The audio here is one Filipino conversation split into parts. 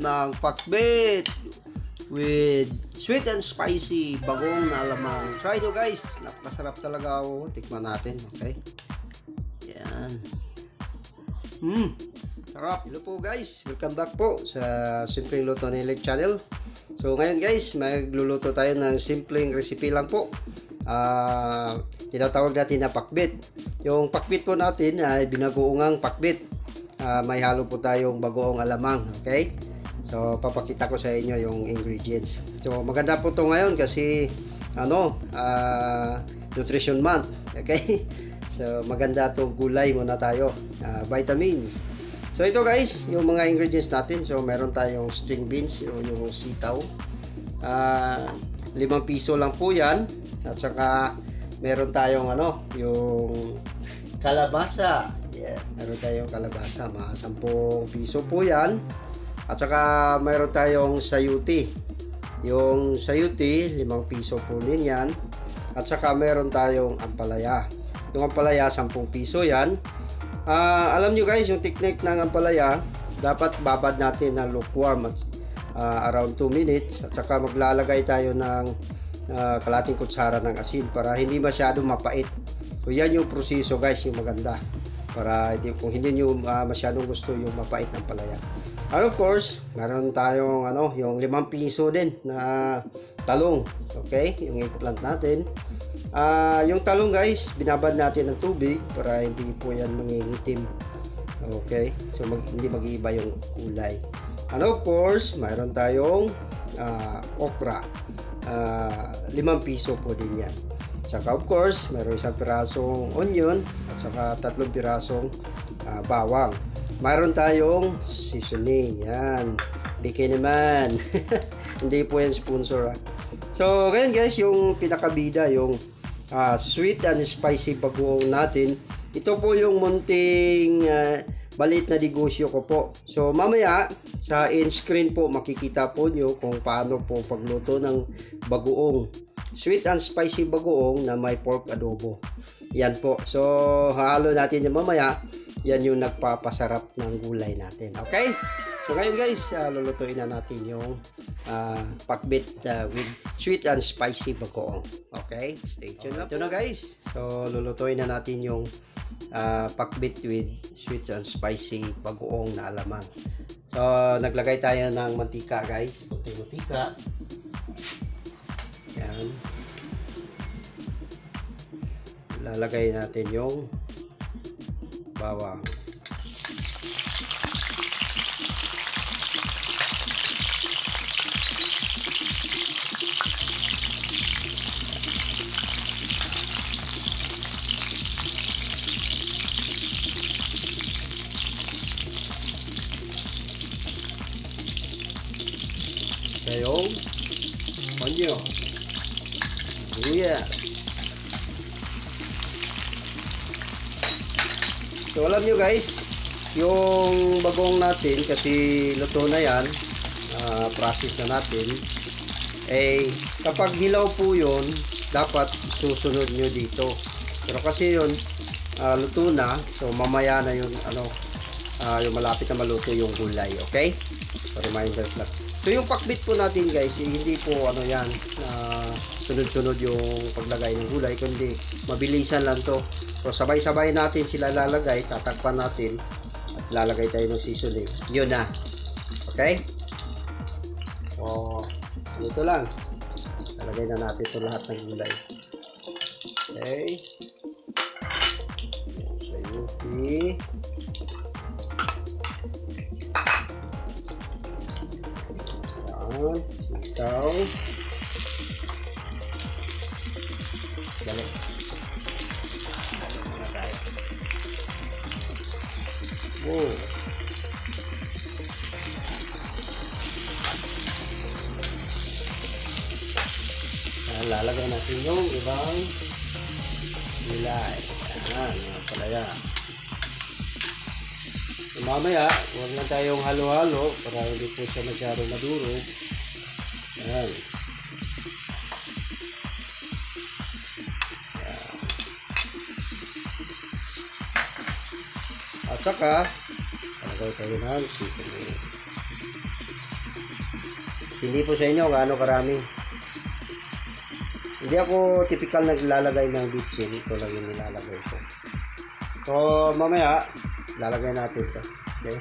ng pakbet with sweet and spicy bagong na alamang. Try nyo guys, napakasarap talaga. Tikman natin, okay? Yan. Sarap. Hello po guys, welcome back po sa Simpleng Luto ni Lake Channel. So ngayon guys, magluluto tayo ng simpleng recipe lang po. Tinatawag natin na pakbet. Yung pakbet po natin ay binagoongang pakbet. May halo po tayong bagoong alamang, okay? So papakita ko sa inyo yung ingredients. So maganda po to ngayon kasi Nutrition Month, okay? So maganda tong gulay muna tayo, vitamins. So ito guys, yung mga ingredients natin. So meron tayong string beans, yung sitaw. 5 piso lang po yan. At saka meron tayong yung kalabasa. Yeah, meron tayong kalabasa, mga 10 piso po yan. At saka meron tayong sayuti. Yung sayuti, 5 piso po din yan. At saka meron tayong ampalaya. Yung ampalaya, 10 piso yan. Alam nyo guys, yung technique ng ampalaya, dapat babad natin ng lukewarm at around 2 minutes. At saka maglalagay tayo ng kalating kutsara ng asin para hindi masyadong mapait. So yan yung proseso guys, yung maganda. Para kung hindi nyo masyadong gusto yung mapait ng palaya. And of course, meron tayong yung 5 piso din na talong. Okay, yung eggplant natin. Yung talong guys, binabad natin ng tubig para hindi po yan mangingitim. Okay, so hindi mag-iiba yung kulay. And of course, mayroon tayong okra. 5 piso po din yan. Saka of course, mayroon 1 pirasong onion at saka 3 pirasong bawang. Mayroon tayong seasoning. Yan. Bigay naman. Hindi po yan sponsor. So, ngayon guys, yung pinakabida, yung sweet and spicy bagoong natin. Ito po yung munting maliit na negosyo ko po. So mamaya sa in-screen po makikita po nyo kung paano po pagluto ng bagoong. Sweet and spicy bagoong na may pork adobo. Yan po. So halo natin yung mamaya. Yan yung nagpapasarap ng gulay natin. Okay? So ngayon guys, lulutuin na natin yung pakbet with sweet and spicy bagoong. Okay? Stay tuned. Ito na guys. So lulutuin na natin yung pakbet with sweet and spicy bagoong na alamang. So naglagay tayo ng mantika guys. Kunting mantika. Yan. Lalagay natin yung bawang. Yung onion, sibuyas. So alam nyo guys, yung bagong natin kasi luto na yan, process na natin, kapag hilaw po yun, dapat susunod nyo dito. Pero kasi yun luto na, so mamaya na yung yung malapit na maluto yung gulay. Okay, so reminder lang. So yung pakbit po natin guys, hindi po yan sunod-sunod yung paglagay ng gulay, kundi mabilisan lang to. So sabay-sabay natin sila lalagay, tatakpan natin at lalagay tayo ng seasoning. Yun na. Okay? So ito lang. Lalagay na natin ito lahat ng gulay. Okay? Sayuti. Sitaw. Dali. Wow. Lalagay natin yung ibang gulay. Ayan, mga palaya. So, mamaya, huwag lang tayong halo-halo para hindi po siya masyadong madurog. Ayan. At saka, lagay tayo ng seasoning. Hindi po sa inyo gaano karami. Hindi ako typical naglalagay ng bitchin. Ito lang yung nilalagay ko. So, mamaya, lalagay natin ito. Okay?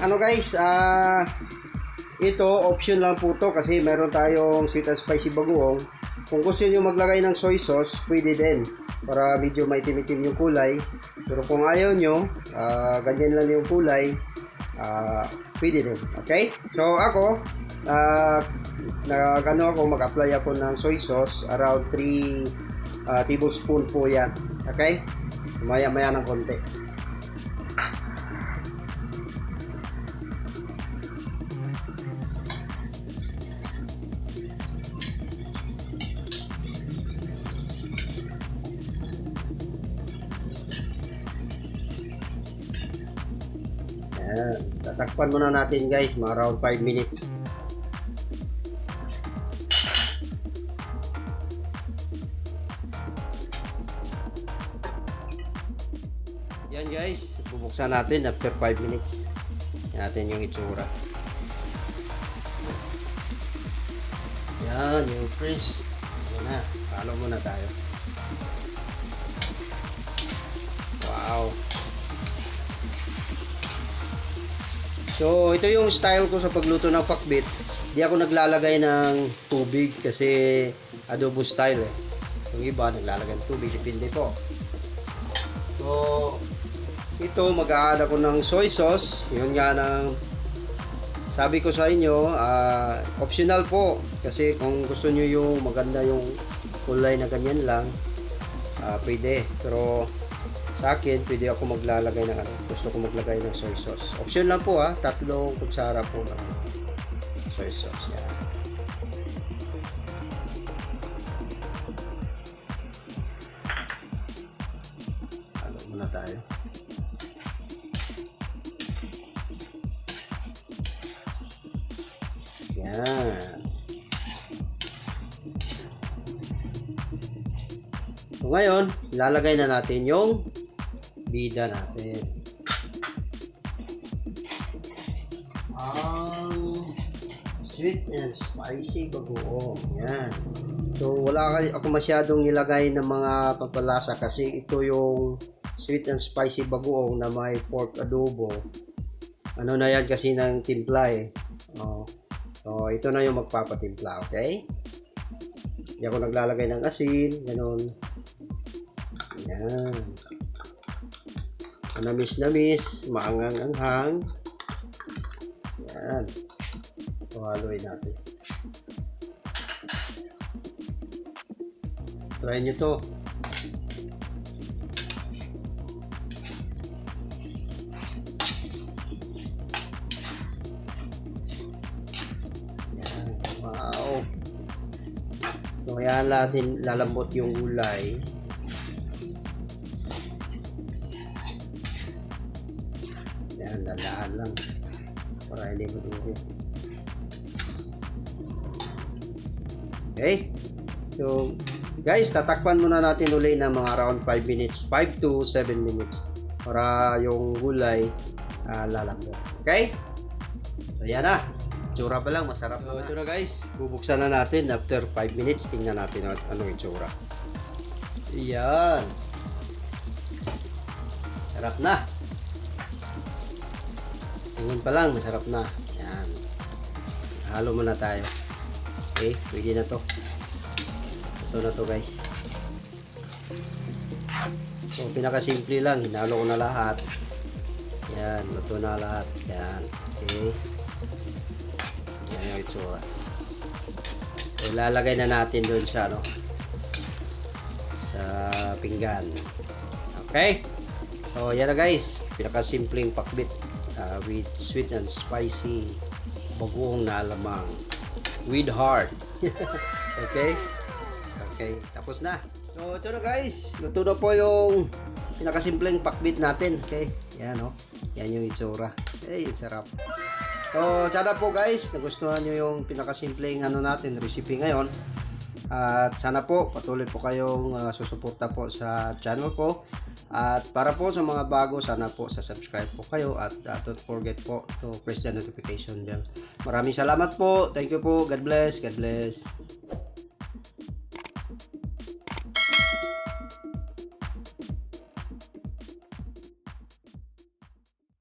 Ano guys, ito, option lang po to kasi meron tayong sweet and spicy bagoong. Kung gusto niyo maglagay ng soy sauce, pwede din para medyo maitim-itim yung kulay. Pero kung ayaw nyo, ganyan lang yung kulay, pwede din. Okay? So ako, mag-apply ako ng soy sauce, around 3 tablespoon po yan. Okay? Maya-maya ng konti. Ayan. Tatakpan muna natin guys, mga around 5 minutes. Yan guys, bubuksan natin after 5 minutes. Yan natin yung itsura. Yan, yung freeze. Yan na, follow muna tayo. Wow. So, ito yung style ko sa pagluto ng pakbit. Di ako naglalagay ng tubig kasi adobo style eh. Yung iba naglalagay ng tubig, depende po. So, ito mag-a-add ako ng soy sauce. Yun nga ng sabi ko sa inyo, optional po. Kasi kung gusto nyo yung maganda yung kulay na ganyan lang, pwede. Pero sa akin, pwede ako maglalagay ng gusto ko maglagay ng soy sauce. Option lang po 3 kutsara po ng soy sauce. Yan. Halo muna tayo. Yan. So ngayon, lalagay na natin yung bida natin. Sweet and spicy bagoong. Yan. So wala ako masyadong nilagay ng mga pampalasa kasi ito yung sweet and spicy bagoong na may pork adobo. Ano na yan kasi ng timpla eh. So ito na yung magpapatimpla, okay? Hindi ako naglalagay ng asin, ganun. Yan. Namis-namis, maangang-anghang. Yan. So, haluin natin. Try nyo to. Yan. Wow. So, yan natin lalambot yung gulay. Dandaan lang para hindi maduro. Okay, so guys, tatakpan muna natin uli ng mga around 5 minutes, 5 to 7 minutes para yung gulay lalambot. Okay, so yan na, itsura pa lang, masarap na. Ito na guys, bubuksan na natin after 5 minutes. Tingnan natin anong itsura. Yan, sarap na. Tingin pa lang, masarap na. Yan. Halo muna tayo. Okay, pwede na to. Ito na to guys. So, pinakasimple lang. Hinalo ko na lahat. Yan, luto na lahat. Yan. Okay. Yan yung itsura. So, ilalagay na natin doon sa sa pinggan. Okay. So, yan na guys. Pinakasimpleng pakbit. With sweet and spicy bagoong na alamang with heart. Okay, tapos na. So ito na guys, luto na po yung pinakasimpleng pakbit natin. Okay, yan yan yung itsura. Sarap. So sana po guys nagustuhan nyo yung pinakasimpleng natin recipe ngayon. At sana po patuloy po kayong susuporta po sa channel ko. At para po sa mga bago, sana po sa subscribe po kayo at don't forget po to press the notification bell. Maraming salamat po. Thank you po. God bless. God bless.